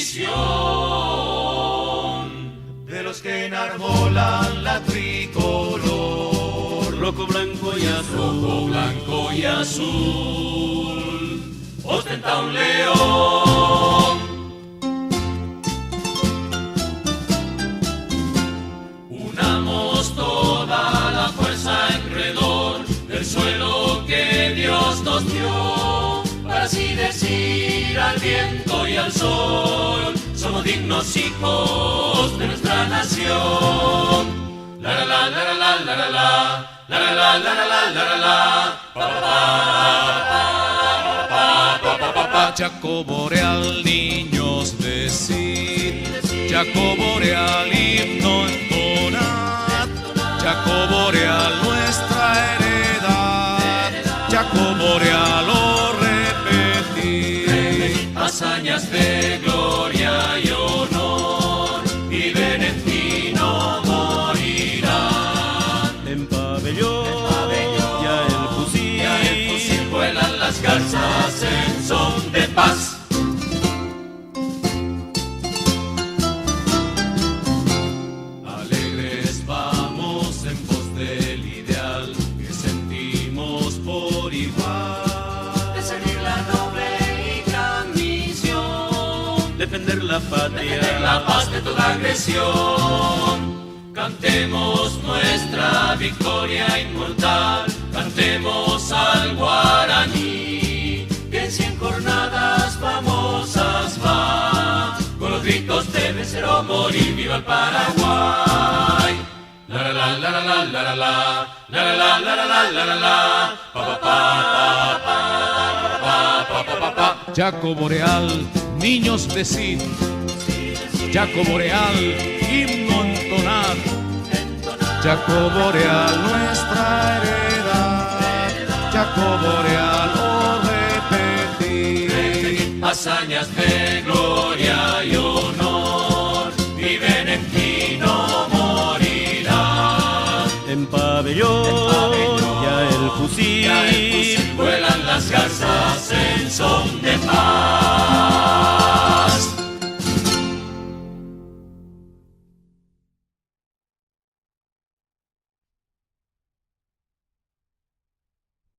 tradición de los que enarbolan la tricolor. Rojo, blanco y azul. Rojo, blanco y azul. Ostenta un león. Unamos toda la fuerza alrededor del suelo que Dios nos dio, para así decir al viento y al sol: somos dignos hijos de nuestra nación. La la la la la la la la la la la la la la la. Chaco Boreal, niños decid, Chaco Boreal, himno entonad, Chaco Boreal, nuestra heredad, Chaco Boreal, oh repetir. Hazañas de gloria y honor, viven en ti, no morirán. En pabellón, ya el fusil, vuelan las garzas en son de paz. Alegres vamos en pos del ideal que sentimos por igual, de seguir la noble y gran misión, defender la patria, defender la paz de toda agresión. Cantemos nuestra victoria inmortal, cantemos al guaraní, que en 100 jornadas famosas va, con los gritos de vencer o morir, viva el Paraguay. La la la la la la la la la la la la la la la la pa pa pa pa pa pa pa. Chaco Boreal, niños decid, Chaco Boreal, himno entonad, Chaco Boreal, nuestra heredad, Chaco Boreal, oh repetir. Hazañas de gloria y honor, viven en ti, no morirán. en pabellón, ya el fusil, Vuelan las garzas en son de paz.